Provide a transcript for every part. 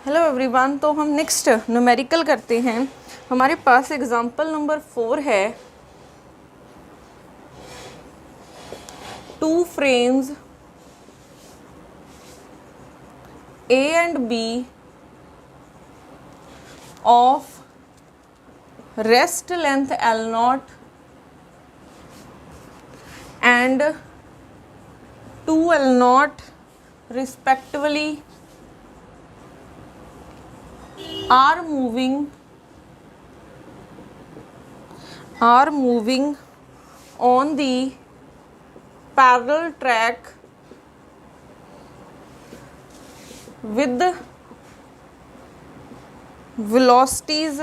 Hello everyone, तो हम next numerical करते हैं। हमारे पास एग्जांपल नंबर 4 है। 2 frames A and B of rest length L0 and 2L0 respectively are moving on the parallel track with velocities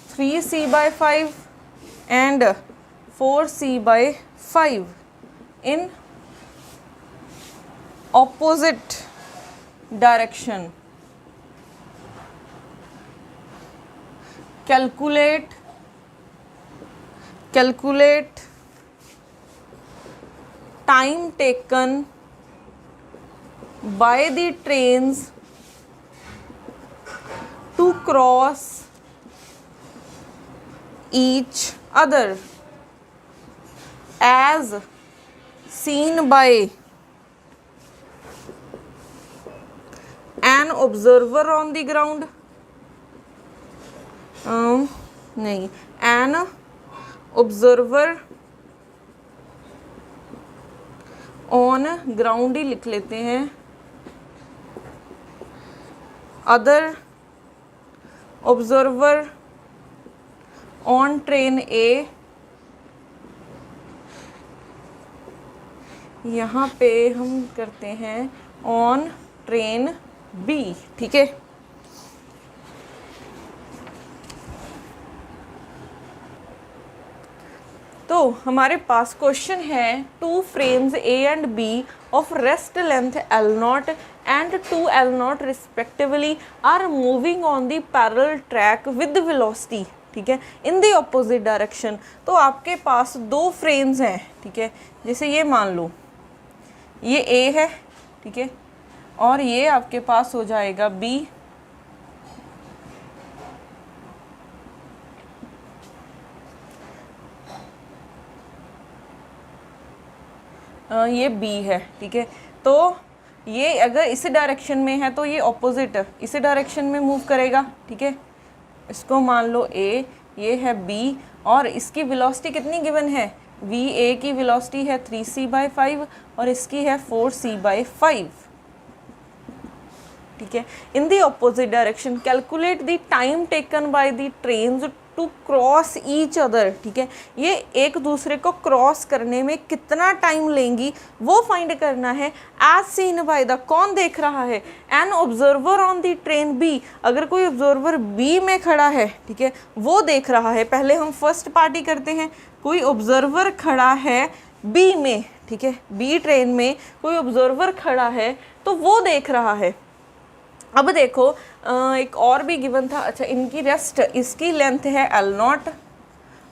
3c/5 and 4c/5 in opposite direction. Calculate time taken by the trains to cross each other as seen by an observer on the ground. नहीं, an observer on ground ही लिख लेते हैं। other observer on train A, यहाँ पे हम करते हैं on train B। ठीक है, तो हमारे पास क्वेश्चन है 2 frames A and B of rest length L0 and 2L0 respectively are moving on the parallel track with velocity, ठीक है, in the opposite direction। तो आपके पास 2 frames हैं, ठीक है, जैसे ये मान लो ये A है, ठीक है, और ये आपके पास हो जाएगा B, ये B है, ठीक है। तो ये अगर इस डायरेक्शन में है तो ये ऑपोजिट इस डायरेक्शन में मूव करेगा, ठीक है। इसको मान लो A, ये है B, और इसकी वेलोसिटी कितनी गिवन है, VA की वेलोसिटी है 3c/5 और इसकी है 4c/5, ठीक है। In the opposite direction calculate the time taken by the trains to cross each other, ठीक है। ये एक दूसरे को क्रॉस करने में कितना टाइम लेंगी वो फाइंड करना है। एज सीन बाय द, कौन देख रहा है, an observer on the train B, अगर कोई ऑब्जर्वर बी में खड़ा है, ठीक है, वो देख रहा है। पहले हम फर्स्ट पार्टी करते हैं, कोई ऑब्जर्वर खड़ा है बी में, ठीक है, बी ट्रेन में कोई ऑब्जर्वर खड़ा है तो वो देख रहा है। अब देखो एक और भी गिवन था, अच्छा इनकी रेस्ट, इसकी लेंथ है L0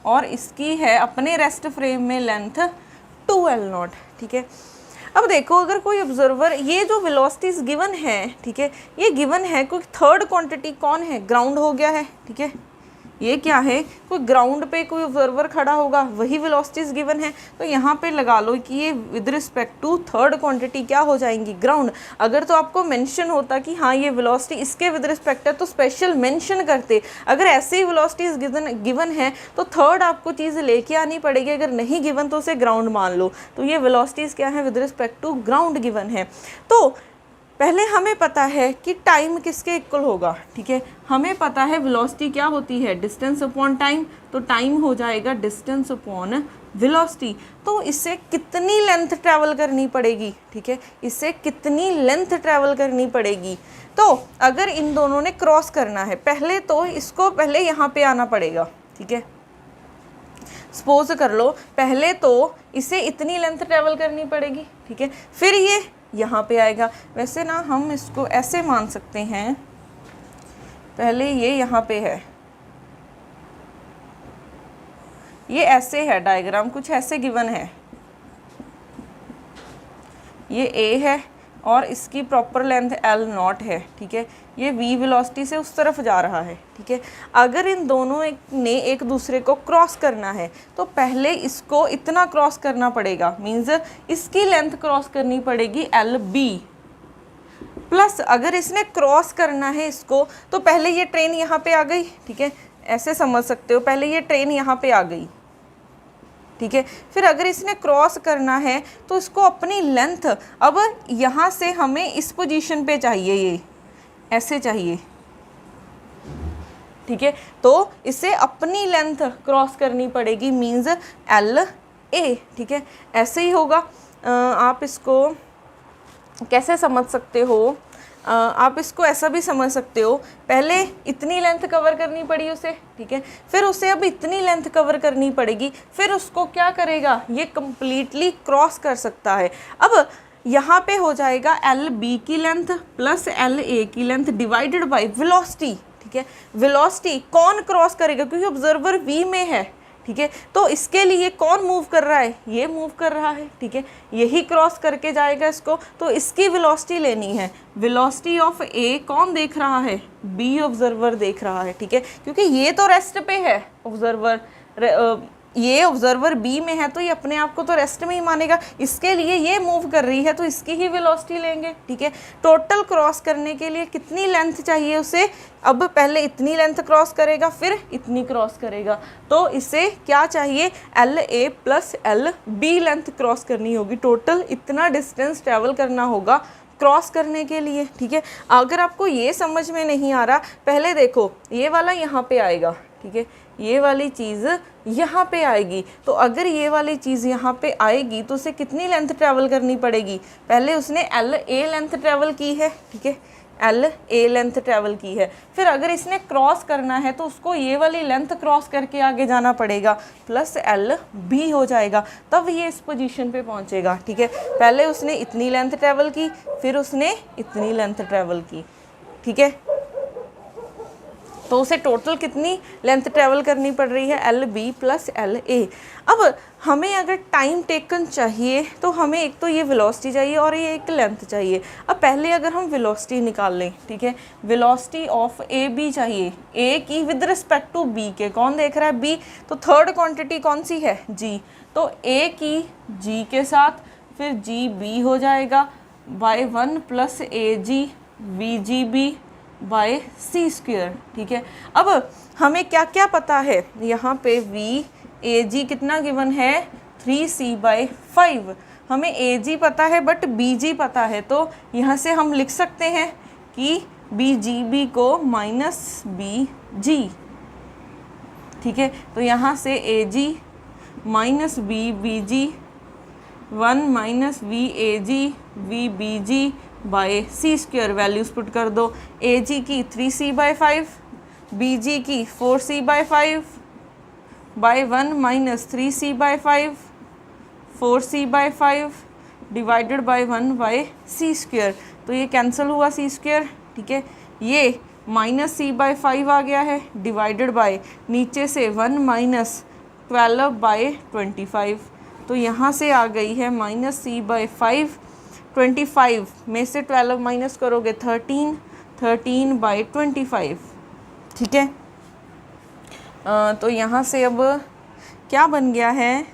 और इसकी है अपने रेस्ट फ्रेम में लेंथ 2L0, ठीक है। अब देखो अगर कोई ऑब्जर्वर, ये जो वेलोसिटीज गिवन है, ठीक है, ये गिवन है, कोई थर्ड क्वांटिटी कौन है, ग्राउंड हो गया है, ठीक है, ये क्या है, कोई ग्राउंड पे कोई ऑब्जर्वर खड़ा होगा, वही वेलोसिटीज गिवन है। तो यहाँ पे लगा लो कि ये with respect to third quantity क्या हो जाएंगी, ग्राउंड। अगर तो आपको मेंशन होता कि हाँ ये वेलोसिटी इसके विद रिस्पेक्ट है तो स्पेशल मेंशन करते। अगर ऐसे ही वेलोसिटीज गिवन है तो थर्ड आपको चीज़ लेके आनी पड़ेगी, अगर नहीं गिवन तो उसे ग्राउंड मान लो। तो ये वेलोसिटीज क्या है, with respect to ground given है। तो पहले हमें पता है कि टाइम किसके इक्वल होगा, ठीक है, हमें पता है वेलोसिटी क्या होती है, डिस्टेंस अपॉन टाइम, तो टाइम हो जाएगा डिस्टेंस अपॉन वेलोसिटी। तो इससे कितनी लेंथ ट्रैवल करनी पड़ेगी, ठीक है, इससे कितनी लेंथ ट्रैवल करनी पड़ेगी। तो अगर इन दोनों ने क्रॉस करना है, पहले तो इसको पहले यहाँ पे आना पड़ेगा, ठीक है, सपोज कर लो पहले तो इसे इतनी लेंथ ट्रैवल करनी पड़ेगी, ठीक है, फिर ये यहाँ पे आएगा। वैसे ना हम इसको ऐसे मान सकते हैं, पहले ये यहाँ पे है, ये ऐसे है डायग्राम, कुछ ऐसे गिवन है, ये A है, और इसकी प्रॉपर लेंथ एल नॉट है, ठीक है। ये v वेलोसिटी से उस तरफ जा रहा है, ठीक है। अगर इन दोनों ने एक दूसरे को क्रॉस करना है तो पहले इसको इतना क्रॉस करना पड़ेगा, मीन्स इसकी लेंथ क्रॉस करनी पड़ेगी एल बी, प्लस अगर इसने क्रॉस करना है इसको तो पहले ये ट्रेन यहाँ पे आ गई, ठीक है, ऐसे समझ सकते हो, पहले ये ट्रेन यहाँ पे आ गई, ठीक है। फिर अगर इसने क्रॉस करना है तो इसको अपनी लेंथ अब यहाँ से हमें इस पोजीशन पे चाहिए, ये ऐसे चाहिए, ठीक है। तो इसे अपनी लेंथ क्रॉस करनी पड़ेगी, मीन्स एल ए, ठीक है। ऐसे ही होगा। आप इसको कैसे समझ सकते हो, आप इसको ऐसा भी समझ सकते हो, पहले इतनी लेंथ कवर करनी पड़ी उसे, ठीक है, फिर उसे अब इतनी लेंथ कवर करनी पड़ेगी, फिर उसको क्या करेगा, ये कंप्लीटली क्रॉस कर सकता है। अब यहाँ पे हो जाएगा एल बी की लेंथ प्लस एल ए की लेंथ डिवाइडेड बाय वेलोसिटी, ठीक है। वेलोसिटी कौन क्रॉस करेगा, क्योंकि ऑब्जर्वर वी में है, ठीक है, तो इसके लिए कौन मूव कर रहा है, ये मूव कर रहा है, ठीक है, यही क्रॉस करके जाएगा इसको, तो इसकी वेलोसिटी लेनी है। वेलोसिटी ऑफ ए कौन देख रहा है, बी ऑब्जर्वर देख रहा है, ठीक है, क्योंकि ये तो रेस्ट पे है ऑब्जर्वर, ये ऑब्जर्वर बी में है तो ये अपने आप को तो रेस्ट में ही मानेगा, इसके लिए ये मूव कर रही है तो इसकी ही वेलोसिटी लेंगे, ठीक है। टोटल क्रॉस करने के लिए कितनी लेंथ चाहिए उसे, अब पहले इतनी लेंथ क्रॉस करेगा फिर इतनी क्रॉस करेगा, तो इसे क्या चाहिए, L A plus L B length cross करनी होगी, टोटल इतना डिस्टेंस ट्रैवल करना होगा क्रॉस करने के लिए, ठीक है। अगर आपको ये समझ में नहीं आ रहा, पहले देखो ये वाला यहाँ पे आएगा, ठीक है, ये वाली चीज़ यहाँ पे आएगी, तो अगर ये वाली चीज़ यहाँ पे आएगी तो उसे कितनी लेंथ ट्रैवल करनी पड़ेगी, पहले उसने एल ए लेंथ ट्रैवल की है, ठीक है, एल ए लेंथ ट्रैवल की है, फिर अगर इसने क्रॉस करना है तो उसको ये वाली लेंथ क्रॉस करके आगे जाना पड़ेगा, प्लस एल बी हो जाएगा, तब ये इस पोजीशन पे पहुँचेगा, ठीक है। पहले उसने इतनी लेंथ ट्रैवल की, फिर उसने इतनी लेंथ ट्रैवल की, ठीक है, तो उसे टोटल कितनी लेंथ ट्रैवल करनी पड़ रही है, L B plus L A. अब हमें अगर टाइम टेकन चाहिए तो हमें एक तो ये वेलोसिटी चाहिए और ये एक लेंथ चाहिए। अब पहले अगर हम वेलोसिटी निकाल लें, ठीक है, वेलोसिटी ऑफ ए बी चाहिए, ए की विद रिस्पेक्ट टू बी के, कौन देख रहा है, बी, तो थर्ड क्वांटिटी कौन सी है, जी, तो ए की जी के साथ फिर जी बी हो जाएगा bye 1 plus A g we G B bye C square, ठीक है। अब हमें क्या क्या पता है, यहाँ पे वी ए जी कितना गिवन है, 3c/5, हमें ए जी पता है बट बी जी पता है, तो यहाँ से हम लिख सकते हैं कि बी जी बी को माइनस बी जी, ठीक है, तो यहाँ से a g minus b b g 1 minus v a g v b g by C square, values put कर दो, ए जी की 3c/5, बी जी की 4c/5 by 1 minus 3c/5 4c/5 divided by 1 by C square, तो ये cancel हुआ C square, ठीक है, ये माइनस c/5 आ गया है डिवाइडेड बाय नीचे से 1 माइनस 12/25, तो यहाँ से आ गई है माइनस c/5, 25 में से 12 माइनस करोगे 13/25, ठीक है। तो यहाँ से अब क्या बन गया है,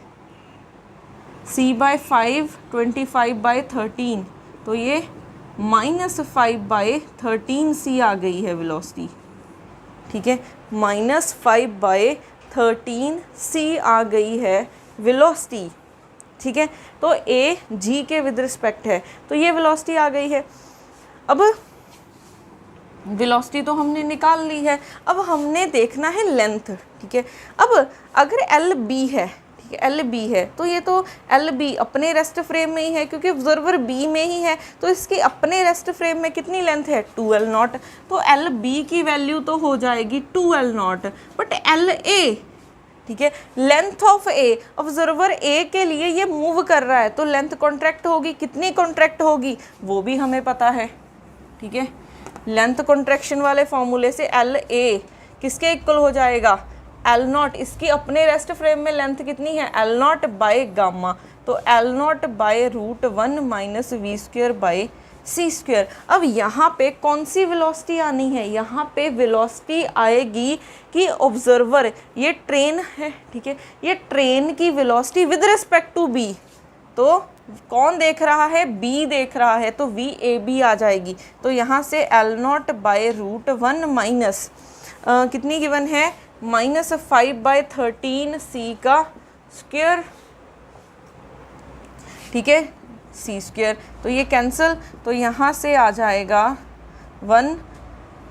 c/5 25/13, तो ये -5/13c आ गई है वेलोसिटी, ठीक है, -5/13c आ गई है वेलोसिटी, ठीक है। तो ए जी के विद रिस्पेक्ट है, तो ये वेलोसिटी आ गई है। अब वेलोसिटी तो हमने निकाल ली है, अब हमने देखना है लेंथ, ठीक है। अब अगर एल बी है, ठीक है, एल बी है, तो ये तो एल बी अपने रेस्ट फ्रेम में ही है, क्योंकि ऑब्जर्वर बी में ही है, तो इसकी अपने रेस्ट फ्रेम में कितनी लेंथ है, 2l0, तो एल बी की वैल्यू तो हो जाएगी 2l0, बट एल ए, ठीक है, लेंथ ऑफ ए, ऑब्जर्वर ए के लिए ये मूव कर रहा है तो लेंथ कॉन्ट्रैक्ट होगी, कितनी कॉन्ट्रैक्ट होगी वो भी हमें पता है, ठीक है। लेंथ कॉन्ट्रैक्शन वाले फॉर्मूले से एल ए किसके इक्वल हो जाएगा, L0, इसकी अपने रेस्ट फ्रेम में लेंथ कितनी है, L0 बाय गामा, तो L0 by √1 minus we square by C square. अब यहाँ पे कौन सी वेलोसिटी आनी है, यहाँ पे वेलोसिटी आएगी कि ऑब्जर्वर, ये ट्रेन है, ठीक है, ये ट्रेन की velocity with respect to B, तो कौन देख रहा है, बी देख रहा है, तो वी ए बी आ जाएगी। तो यहाँ से L0/√1 माइनस कितनी गिवन है, -5/13 सी का स्क्वायर, ठीक है, सी स्क्वायर। तो ये कैंसिल, तो यहाँ से आ जाएगा 1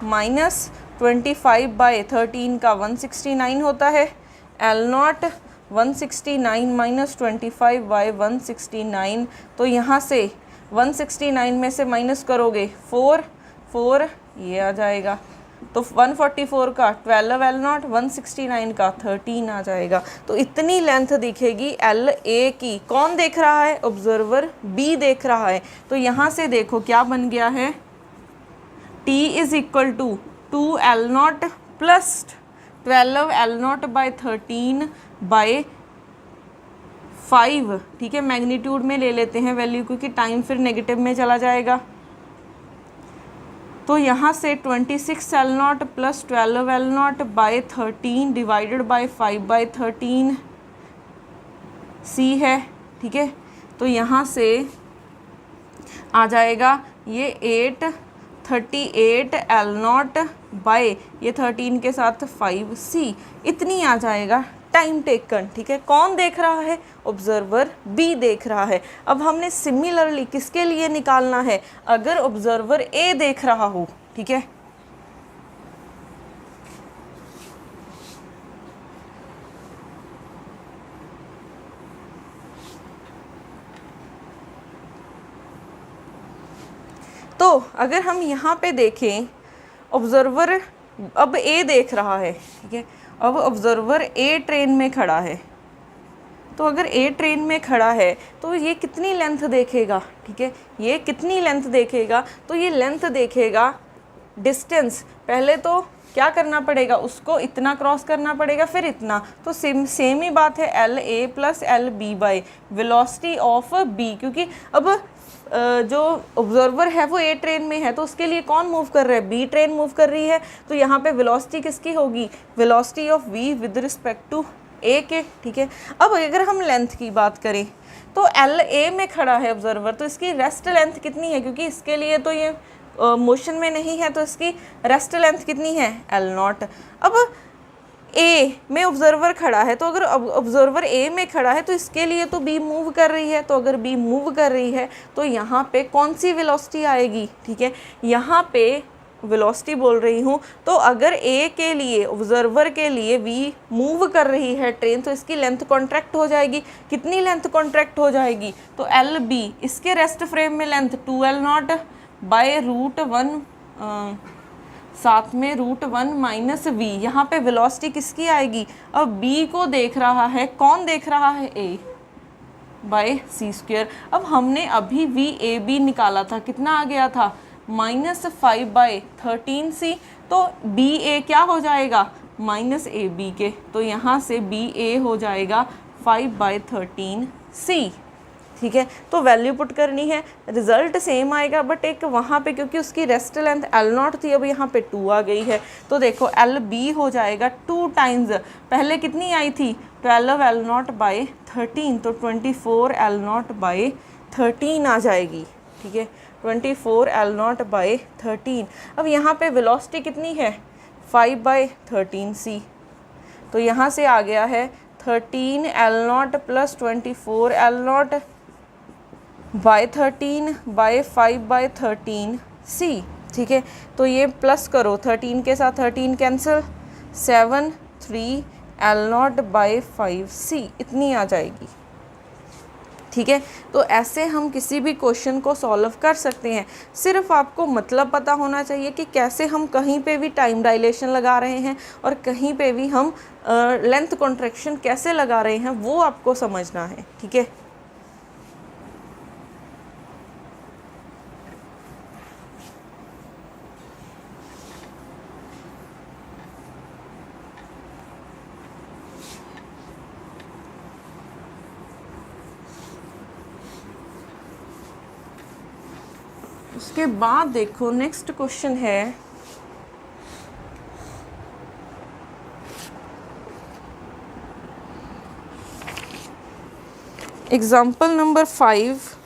माइनस 25/13 का 169 होता है, L0 169 माइनस 25/169, तो यहाँ से 169 में से माइनस करोगे 4 ये आ जाएगा, तो 144 का 12 L0, 169 का 13 आ जाएगा। तो इतनी लेंथ दिखेगी एल ए की। कौन देख रहा है, ऑब्जर्वर बी देख रहा है। तो यहाँ से देखो क्या बन गया है, T is equal to 2L0 plus 12 L0/13/5, ठीक है, मैग्नीट्यूड में ले लेते हैं वैल्यू क्योंकि टाइम फिर नेगेटिव में चला जाएगा। तो यहाँ से 26 L0 plus 12 L0/13 divided by 5/13 सी है, ठीक है। तो यहाँ से आ जाएगा ये 838 L0 बाय ये 13 के साथ 5C, इतनी आ जाएगा टाइम टेकन, ठीक है। कौन देख रहा है, ऑब्जर्वर बी देख रहा है। अब हमने सिमिलरली किसके लिए निकालना है, अगर ऑब्जर्वर ए देख रहा हो, ठीक है। तो अगर हम यहाँ पे देखें, ऑब्जर्वर अब ए देख रहा है, ठीक है, अब ऑब्जर्वर ए ट्रेन में खड़ा है। तो अगर ए ट्रेन में खड़ा है तो ये कितनी लेंथ देखेगा, ठीक है, ये कितनी लेंथ देखेगा, तो ये लेंथ देखेगा डिस्टेंस, पहले तो क्या करना पड़ेगा, उसको इतना क्रॉस करना पड़ेगा फिर इतना, तो सेम ही बात है L A plus L B by velocity of B, क्योंकि अब जो ऑब्जर्वर है वो ए ट्रेन में है तो उसके लिए कौन मूव कर रहा है, बी ट्रेन मूव कर रही है। तो यहाँ पे वेलोसिटी किसकी होगी, velocity of v with respect to a के, ठीक है। अब अगर हम लेंथ की बात करें तो एल ए में खड़ा है ऑब्जर्वर, तो इसकी रेस्ट लेंथ कितनी है, क्योंकि इसके लिए तो ये मोशन में नहीं है, तो इसकी रेस्ट लेंथ कितनी है, L0। अब ए में ऑब्जर्वर खड़ा है, तो अगर ऑब्जर्वर ए में खड़ा है तो इसके लिए तो बी मूव कर रही है, तो अगर बी मूव कर रही है तो यहाँ पे कौन सी वेलोसिटी आएगी, ठीक है, यहाँ पे वेलोसिटी बोल रही हूँ। तो अगर ए के लिए, ऑब्जर्वर के लिए वी मूव कर रही है ट्रेन, तो इसकी लेंथ कॉन्ट्रैक्ट हो जाएगी। कितनी लेंथ कॉन्ट्रैक्ट हो जाएगी, तो एल बी, इसके रेस्ट फ्रेम में लेंथ 2L0 बाय √1 साथ में √1 माइनस वी, यहाँ पे वेलोसिटी किसकी आएगी, अब बी को देख रहा है, कौन देख रहा है, ए बाय सी स्क्वायर। अब हमने अभी वी ए बी निकाला था, कितना आ गया था, -5/13C, तो बी ए क्या हो जाएगा, माइनस ए बी के, तो यहाँ से बी ए हो जाएगा 5/13C, ठीक है। तो वैल्यू पुट करनी है, रिजल्ट सेम आएगा, बट एक वहाँ पे क्योंकि उसकी रेस्ट लेंथ L0 थी, अब यहाँ पे 2 आ गई है, तो देखो एल बी हो जाएगा 2 टाइम्स, पहले कितनी आई थी 12 L0/13, तो 24 L0/13 आ जाएगी, ठीक है, 24 L0/13। अब यहाँ पे वेलोसिटी कितनी है, 5/13C, तो यहाँ से आ गया है 13 L0 plus 24 L0/13 bye 5/13C, ठीक है। तो ये प्लस करो, 13 के साथ 13 कैंसिल, 7 3 L0/5C इतनी आ जाएगी, ठीक है। तो ऐसे हम किसी भी क्वेश्चन को सॉल्व कर सकते हैं, सिर्फ आपको मतलब पता होना चाहिए कि कैसे हम कहीं पे भी टाइम डायलेशन लगा रहे हैं और कहीं पे भी हम लेंथ कॉन्ट्रैक्शन कैसे लगा रहे हैं वो आपको समझना है, ठीक है। उसके बाद देखो नेक्स्ट क्वेश्चन है example number 5,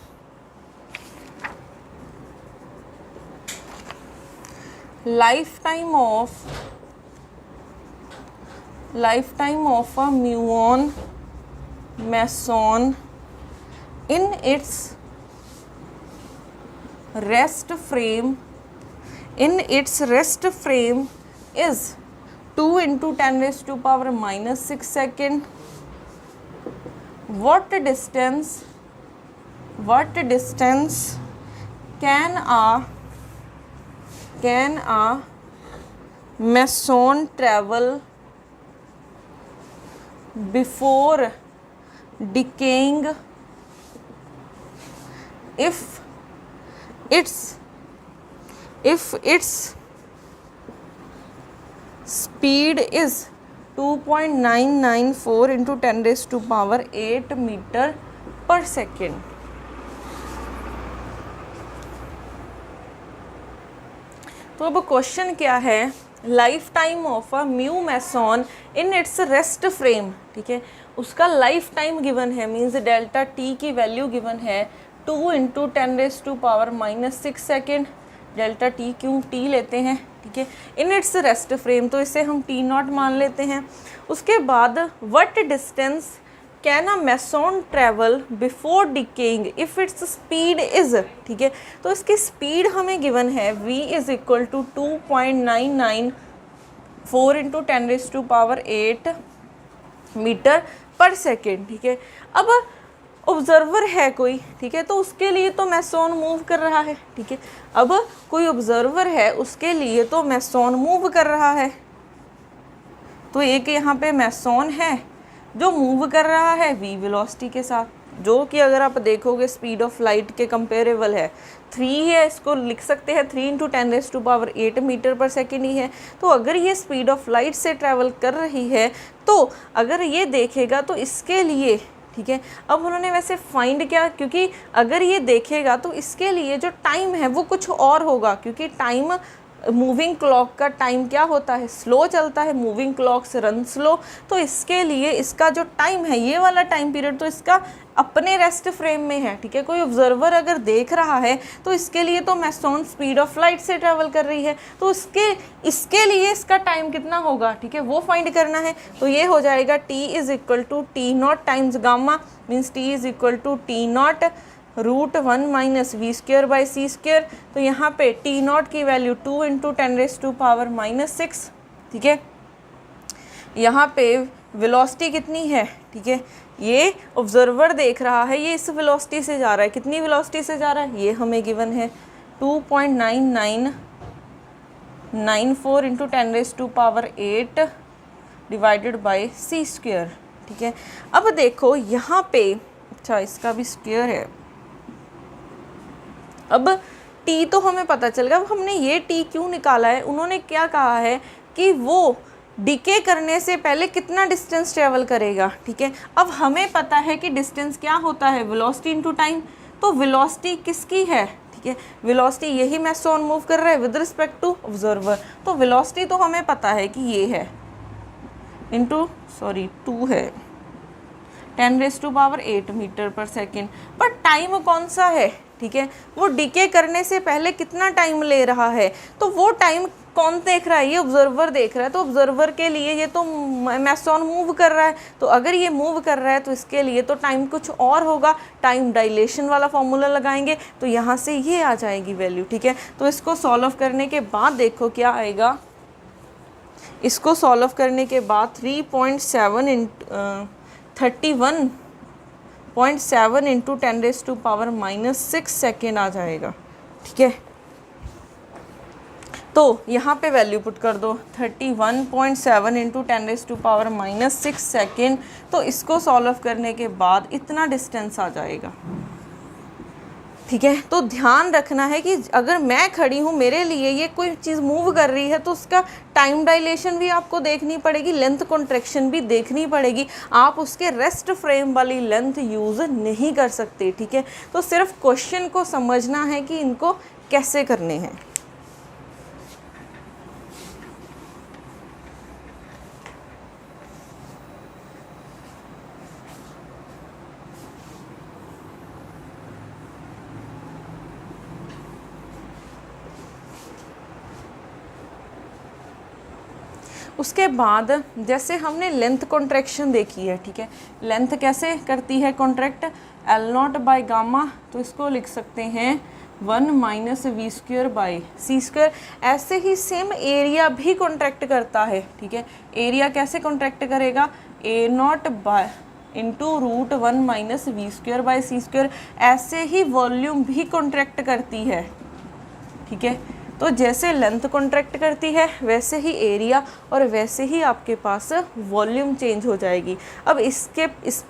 lifetime of a muon meson in its rest frame is 2 into 10 raised to power minus 6 second. What distance can a meson travel before decaying if its speed is 2.994 into 10 raised to power 8 meter per second. तो अब question क्या है, life time of a mu meson in its rest frame, ठीक है, उसका life time given है, means delta t की value given है 2 into 10 raise to power minus 6 second, delta t क्यों टी लेते हैं, ठीक है, इन इट्स रेस्ट फ्रेम, तो इसे हम टी नॉट मान लेते हैं। उसके बाद what distance can a meson travel before decaying if its speed is, ठीक है, तो इसकी स्पीड हमें गिवन है v is equal to 2.994 into 10 raise to power 8 metre पर सेकेंड, ठीक है। अब ऑब्जर्वर है कोई, ठीक है, तो उसके लिए तो मैसॉन मूव कर रहा है, ठीक है, अब कोई ऑब्जर्वर है उसके लिए तो मैसॉन मूव कर रहा है, तो एक यहाँ पे मैसॉन है जो मूव कर रहा है v वेलोसिटी के साथ, जो कि अगर आप देखोगे स्पीड ऑफ लाइट के कंपेरेबल है, 3 है, इसको लिख सकते हैं 3 into 10 raise to power 8 metre पर सेकेंड ही है। तो अगर ये स्पीड ऑफ लाइट से ट्रैवल कर रही है तो अगर ये देखेगा तो इसके लिए, ठीक है, अब उन्होंने वैसे फाइंड किया, क्योंकि अगर ये देखेगा तो इसके लिए जो टाइम है वो कुछ और होगा, क्योंकि टाइम मूविंग क्लॉक का टाइम क्या होता है, स्लो चलता है, मूविंग क्लॉक से रन स्लो, तो इसके लिए इसका जो टाइम है ये वाला टाइम पीरियड तो इसका अपने रेस्ट फ्रेम में है, ठीक है। कोई ऑब्जर्वर अगर देख रहा है तो इसके लिए तो मैसॉन स्पीड ऑफ लाइट से ट्रैवल कर रही है, तो इसके लिए इसका टाइम कितना होगा, ठीक है, वो फाइंड करना है। तो ये हो जाएगा t is equal to T not times gamma, means t is equal to T not √1 minus V square by C square. तो यहाँ पे टी नॉट की value 2 into 10 raise to power minus 6, ठीक है। यहाँ पे वेलोसिटी कितनी है, ठीक है, ये ऑब्जर्वर देख रहा है, ये इस वेलोसिटी से जा रहा है, कितनी वेलोसिटी से जा रहा है, ये हमें गिवन है 2.9994 into 10 raise to power 8 divided by C square, ठीक है। अब देखो यहाँ पे, अच्छा इसका भी स्क्वायर है, अब t तो हमें पता चल गया, अब हमने ये t क्यों निकाला है, उन्होंने क्या कहा है कि वो डिके करने से पहले कितना डिस्टेंस ट्रेवल करेगा, ठीक है। अब हमें पता है कि डिस्टेंस क्या होता है, वेलोसिटी इनटू टाइम, तो वेलोसिटी किसकी है, ठीक है, वेलोसिटी यही मैसॉन मूव कर रहा है विद रिस्पेक्ट टू ऑब्जर्वर, तो वेलोसिटी तो हमें पता है कि ये है इंटू 2 है 10 रेज टू पावर 8 मीटर पर सेकेंड, पर टाइम कौन सा है, ठीक है, वो डिके करने से पहले कितना टाइम ले रहा है, तो वो टाइम कौन देख रहा है, ये ऑब्जर्वर देख रहा है, तो ऑब्जर्वर के लिए ये तो मैसॉन मूव कर रहा है, तो अगर ये मूव कर रहा है तो इसके लिए तो टाइम कुछ और होगा, टाइम डायलेशन वाला फॉर्मूला लगाएंगे तो यहाँ से ये आ जाएगी वैल्यू, ठीक है। तो इसको सॉल्व करने के बाद देखो क्या आएगा, इसको सॉल्व करने के बाद 31.7 into 10 raise to power minus 6 second आ जाएगा, ठीक है। तो यहाँ पे वैल्यू पुट कर दो 31.7 into 10 raise to power minus 6 second, तो इसको सॉल्व करने के बाद इतना डिस्टेंस आ जाएगा, ठीक है। तो ध्यान रखना है कि अगर मैं खड़ी हूँ, मेरे लिए ये कोई चीज़ मूव कर रही है, तो उसका टाइम डायलेशन भी आपको देखनी पड़ेगी, लेंथ कॉन्ट्रैक्शन भी देखनी पड़ेगी, आप उसके रेस्ट फ्रेम वाली लेंथ यूज़ नहीं कर सकते, ठीक है। तो सिर्फ क्वेश्चन को समझना है कि इनको कैसे करने हैं। उसके बाद जैसे हमने लेंथ कॉन्ट्रैक्शन देखी है, ठीक है, लेंथ कैसे करती है contract, L naught by gamma, तो इसको लिख सकते हैं 1 minus we square by C square. ऐसे ही सेम एरिया भी कॉन्ट्रैक्ट करता है, ठीक है। एरिया कैसे कॉन्ट्रैक्ट करेगा, a naught by into root 1 minus we square by C square. ऐसे ही वॉल्यूम भी कॉन्ट्रैक्ट करती है, ठीक है। तो जैसे लेंथ कॉन्ट्रैक्ट करती है वैसे ही एरिया और वैसे ही आपके पास वॉल्यूम चेंज हो जाएगी। अब इस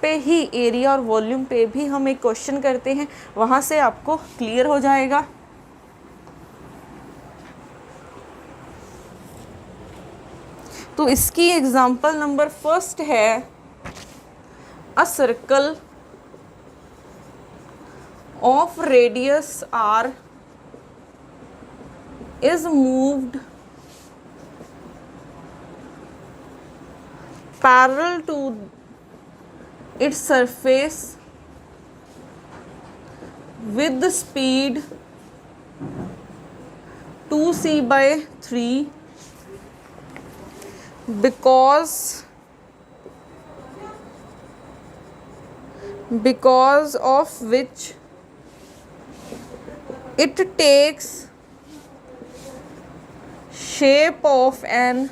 पे ही एरिया और वॉल्यूम पे भी हम एक क्वेश्चन करते हैं, वहाँ से आपको क्लियर हो जाएगा। तो इसकी एग्जांपल नंबर फर्स्ट है, a circle of radius R is moved parallel to its surface with the speed 2c by 3 because of which it takes shape of an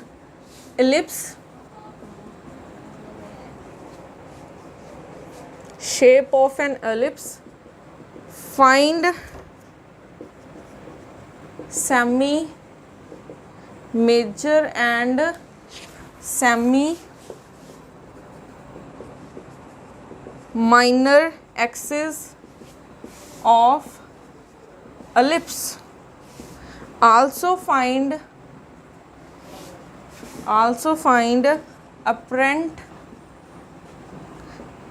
ellipse, find semi major and semi minor axis of ellipse. Also find apparent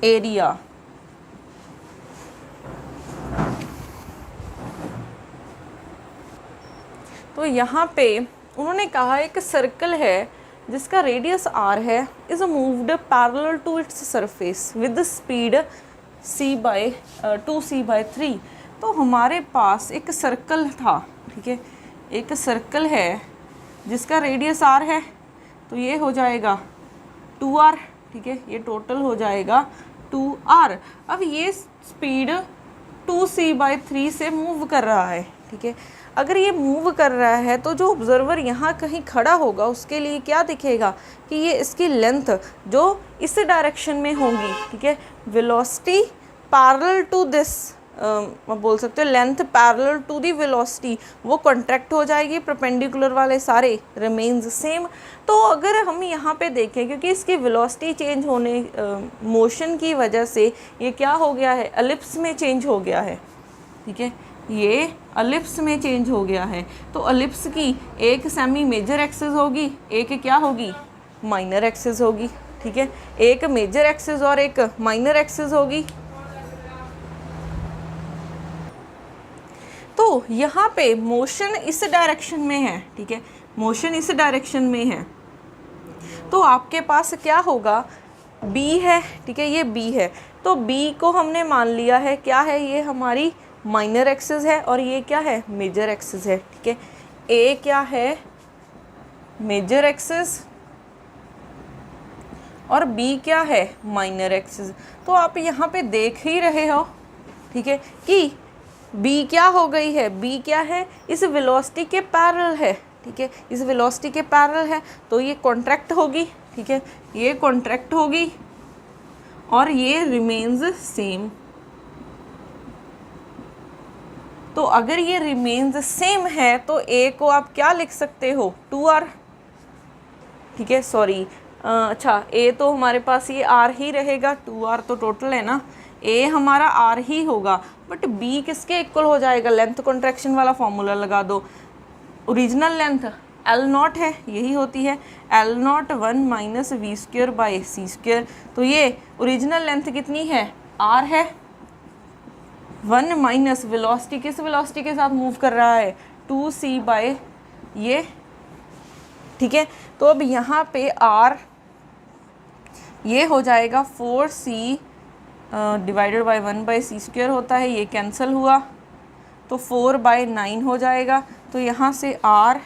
area. तो यहाँ पे उन्होंने कहा एक circle है जिसका radius r है, is moved parallel to its surface with speed c/2c/3। तो हमारे पास एक सर्कल था, ठीक है, एक सर्कल है जिसका रेडियस r है, तो ये हो जाएगा 2r, ठीक है, ये टोटल हो जाएगा 2r। अब ये स्पीड 2c/3 से मूव कर रहा है, ठीक है। अगर ये मूव कर रहा है तो जो ऑब्जर्वर यहाँ कहीं खड़ा होगा उसके लिए क्या दिखेगा कि ये इसकी लेंथ जो इस डायरेक्शन में होगी, ठीक है, वेलोसिटी पैरेलल टू दिस, बोल सकते हो length parallel to the velocity, वो कॉन्ट्रैक्ट हो जाएगी, परपेंडिकुलर वाले सारे रिमेन्स सेम। तो अगर हम यहाँ पे देखें, क्योंकि इसकी वेलोसिटी चेंज होने मोशन की वजह से ये क्या हो गया है, एलिप्स में चेंज हो गया है, ठीक है, ये एलिप्स में चेंज हो गया है। तो एलिप्स की एक सेमी मेजर एक्सिस होगी, एक क्या होगी, माइनर एक्सिस होगी, ठीक है, एक मेजर एक्सिस और एक माइनर एक्सिस होगी। तो यहाँ पे मोशन इस डायरेक्शन में है, ठीक है, मोशन इस डायरेक्शन में है, तो आपके पास क्या होगा, B है, ठीक है, ये B है, तो B को हमने मान लिया है क्या है, ये हमारी माइनर एक्सिस है और ये क्या है, मेजर एक्सिस है, ठीक है। A क्या है, मेजर एक्सिस, और B क्या है, माइनर एक्सिस। तो आप यहाँ पे देख ही रहे हो, ठीक है, कि B क्या हो गई है, B क्या है, इस वेलोसिटी के पैरेलल है, ठीक है, इस वेलोसिटी के पैरेलल है, तो ये कॉन्ट्रैक्ट होगी, ठीक है, ये कॉन्ट्रैक्ट होगी और ये रिमेन्स सेम। तो अगर ये रिमेन्स सेम है तो A को आप क्या लिख सकते हो, 2r, ठीक है, सॉरी, अच्छा A तो हमारे पास ये r ही रहेगा, 2r तो टोटल है ना, A हमारा r ही होगा, बट B किसके इक्वल हो जाएगा, लेंथ कॉन्ट्रैक्शन वाला फॉर्मूला लगा दो, ओरिजिनल लेंथ L नॉट है, यही होती है L not 1 minus we square by C square. तो ये ओरिजिनल लेंथ कितनी है, r है, 1 माइनस वेलोसिटी, किस वेलोसिटी के साथ मूव कर रहा है, 2c बाय ये, ठीक है। तो अब यहाँ पे r ये हो जाएगा 4c डिवाइडेड बाय 1/c² होता है, ये कैंसिल हुआ तो 4/9 हो जाएगा। तो यहाँ से r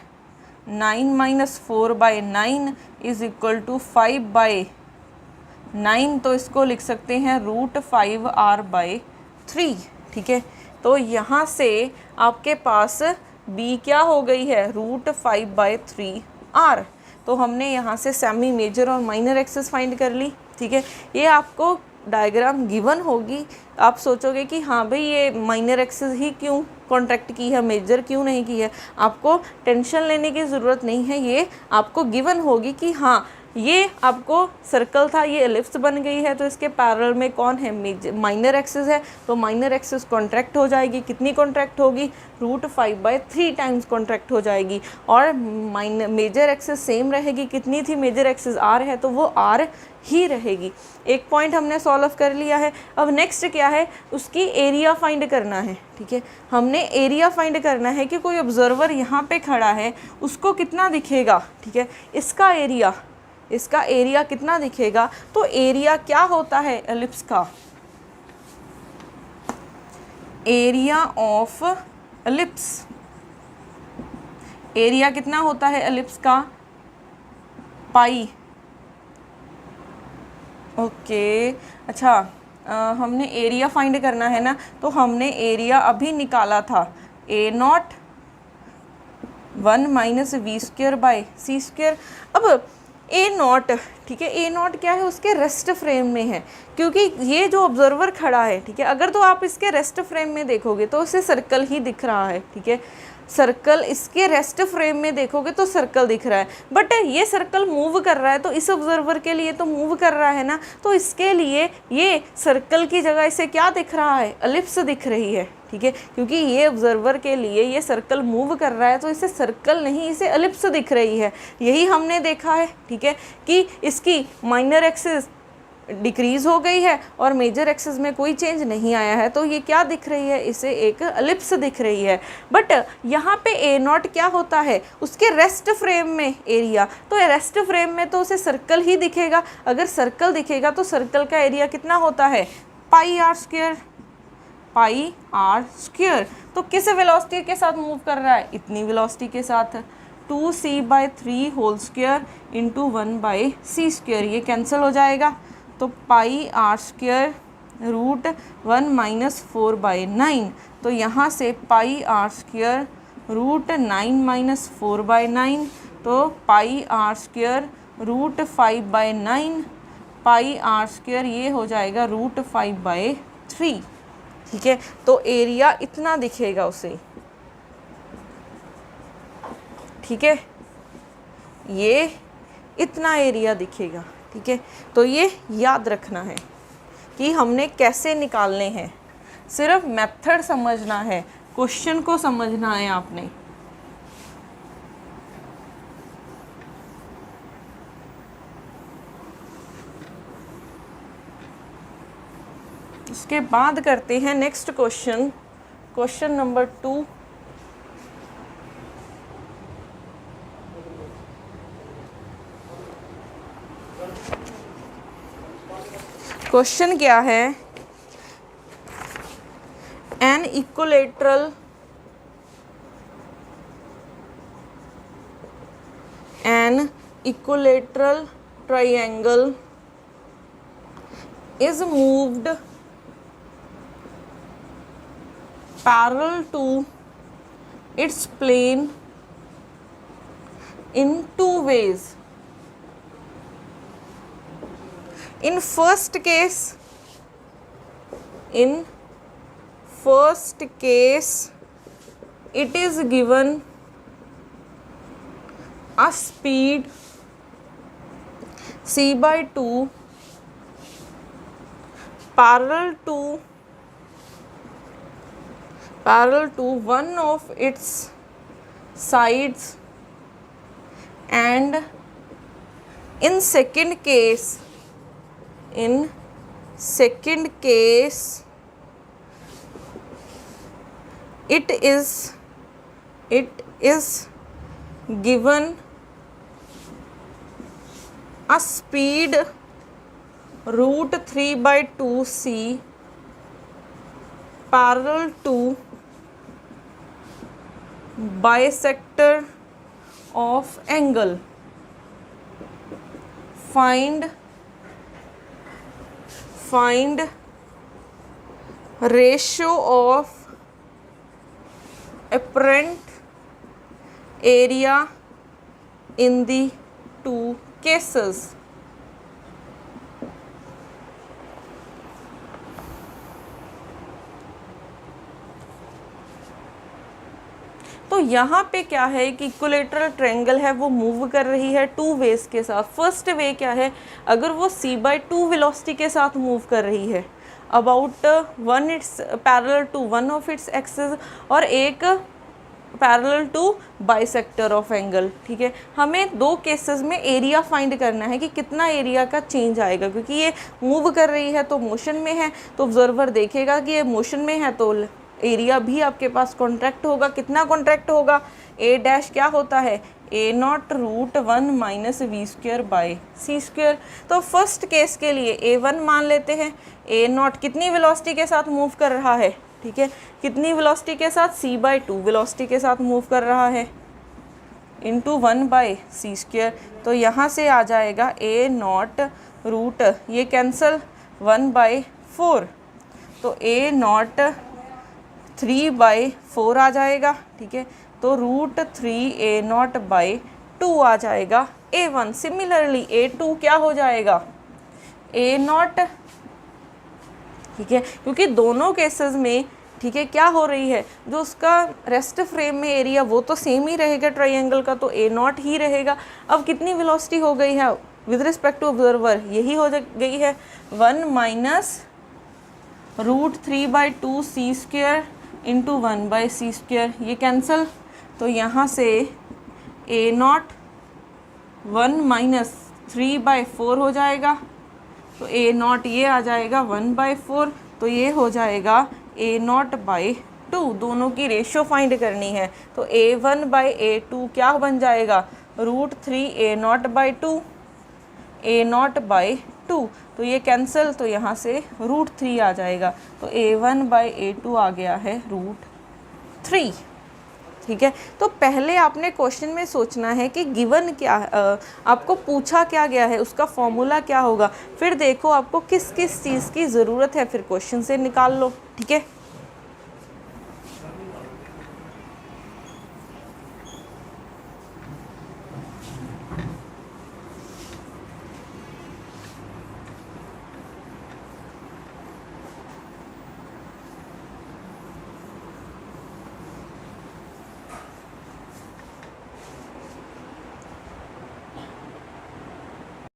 9 माइनस 4/9 इज इक्वल टू 5/9, तो इसको लिख सकते हैं √5r/3, ठीक है। तो यहाँ से आपके पास b क्या हो गई है, √5/3r। तो हमने यहाँ से सेमी मेजर और माइनर एक्सिस फाइंड कर ली, ठीक है। ये आपको डायग्राम गिवन होगी, आप सोचोगे कि हाँ भाई ये माइनर एक्सिस ही क्यों कॉन्ट्रैक्ट की है, मेजर क्यों नहीं की है। आपको टेंशन लेने की ज़रूरत नहीं है, ये आपको गिवन होगी कि हाँ ये आपको सर्कल था, ये एलिप्स बन गई है, तो इसके पैरेलल में कौन है, माइनर एक्सिस है, तो माइनर एक्सिस कॉन्ट्रैक्ट हो जाएगी। कितनी कॉन्ट्रैक्ट होगी, √5/3 टाइम्स कॉन्ट्रैक्ट हो जाएगी। और मेजर एक्सिस सेम रहेगी, कितनी थी मेजर एक्सिस, r है, तो वो r ही रहेगी। एक पॉइंट हमने सॉल्व कर लिया है। अब नेक्स्ट क्या है, उसकी एरिया फाइंड करना है, ठीक है। हमने एरिया फाइंड करना है कि कोई ऑब्जर्वर यहाँ पे खड़ा है, उसको कितना दिखेगा, ठीक है, इसका एरिया कितना दिखेगा। तो एरिया क्या होता है एलिप्स का, एरिया ऑफ एलिप्स, एरिया कितना होता है एलिप्स का, पाई। ओके अच्छा, हमने एरिया फाइंड करना है ना, तो हमने एरिया अभी निकाला था, a0 1 माइनस v²/c²। अब a0, ठीक है, a0 क्या है, उसके रेस्ट फ्रेम में है, क्योंकि ये जो ऑब्जर्वर खड़ा है, ठीक है, अगर तो आप इसके रेस्ट फ्रेम में देखोगे तो उसे सर्कल ही दिख रहा है, ठीक है, सर्कल इसके रेस्ट फ्रेम में देखोगे तो सर्कल दिख रहा है, बट ये सर्कल मूव कर रहा है, तो इस ऑब्जर्वर के लिए तो मूव कर रहा है ना, तो इसके लिए ये सर्कल की जगह इसे क्या दिख रहा है, एलिप्स दिख रही है, ठीक है, क्योंकि ये ऑब्जर्वर के लिए ये सर्कल मूव कर रहा है, तो इसे सर्कल नहीं, इसे एलिप्स दिख रही है। यही हमने देखा है, ठीक है, कि इसकी माइनर एक्सिस डिक्रीज हो गई है और मेजर एक्सिस में कोई चेंज नहीं आया है, तो ये क्या दिख रही है, इसे एक एलिप्स दिख रही है। बट यहाँ पे a0 क्या होता है, उसके रेस्ट फ्रेम में एरिया, तो रेस्ट फ्रेम में तो उसे सर्कल ही दिखेगा। अगर सर्कल दिखेगा तो सर्कल का एरिया कितना होता है, πr², πr²। तो किस वेलोसिटी के साथ मूव कर रहा है, इतनी वेलोसिटी के साथ, 2c/3 whole square into 1/c², ये कैंसिल हो जाएगा, तो πr² √1 माइनस 4/9। तो यहाँ से πr² √9 माइनस 4/9, तो πr² √5/9, πr² ये हो जाएगा √5/3, ठीक है। तो एरिया इतना दिखेगा उसे, ठीक है, ये इतना एरिया दिखेगा, ठीक है। तो ये याद रखना है कि हमने कैसे निकालने हैं, सिर्फ मेथड समझना है, क्वेश्चन को समझना है आपने। उसके बाद करते हैं next question, question number 2। Question क्या है, an equilateral triangle is moved parallel to its plane in two ways. In first case it is given a speed c/2 parallel to one of its sides, and in second case it is given a speed root 3 by 2c parallel to bisector of angle. Find ratio of apparent area in the two cases. तो यहाँ पे क्या है कि equilateral triangle है वो move कर रही है टू वेज के साथ। फर्स्ट वे क्या है, अगर वो c/2 वेलोसिटी के साथ मूव कर रही है about one its parallel to one of its axis और एक parallel to bisector of angle, ठीक है। हमें दो केसेस में एरिया फाइंड करना है कि कितना एरिया का चेंज आएगा, क्योंकि ये मूव कर रही है तो मोशन में है, तो ऑब्जर्वर देखेगा कि ये मोशन में है तो एरिया भी आपके पास कॉन्ट्रैक्ट होगा। कितना कॉन्ट्रैक्ट होगा, ए डैश क्या होता है, a naught root 1 minus we square by C square. तो फर्स्ट केस के लिए A1 मान लेते हैं। ए नॉट कितनी वेलोसिटी के साथ मूव कर रहा है, ठीक है, कितनी वेलोसिटी के साथ, c/2 वेलोसिटी के साथ मूव कर रहा है इंटू 1 बाई सी स्क्वेयर। तो यहाँ से आ जाएगा ए नॉट रूट, ये कैंसल 1/4, तो ए नॉट 3/4 आ जाएगा, ठीक है। तो रूट 3 ए नॉट बाई 2 आ जाएगा A1। सिमिलरली A2 क्या हो जाएगा, ए नॉट, ठीक है, क्योंकि दोनों केसेस में, ठीक है, क्या हो रही है, जो उसका रेस्ट फ्रेम में एरिया वो तो सेम ही रहेगा ट्रायंगल का, तो ए नॉट ही रहेगा। अब कितनी वेलोसिटी हो गई है विद रिस्पेक्ट टू ऑब्जर्वर, यही हो गई है 1 minus root 3/2 C square into 1 by C square, ये कैंसल। तो यहाँ से ए नॉट 1 माइनस 3/4 हो जाएगा, तो ए नॉट ये आ जाएगा 1/4, तो ये हो जाएगा ए नॉट बाई 2। दोनों की रेशियो फाइंड करनी है, तो A1 बाई A2 क्या बन जाएगा, root 3 A not by 2 A not by 2, तो ये कैंसिल, तो यहाँ से रूट 3 आ जाएगा। तो A1 बाई A2 आ गया है रूट 3, ठीक है। तो पहले आपने क्वेश्चन में सोचना है कि गिवन क्या आपको पूछा क्या गया है, उसका फॉर्मूला क्या होगा, फिर देखो आपको किस किस चीज़ की ज़रूरत है, फिर क्वेश्चन से निकाल लो, ठीक है।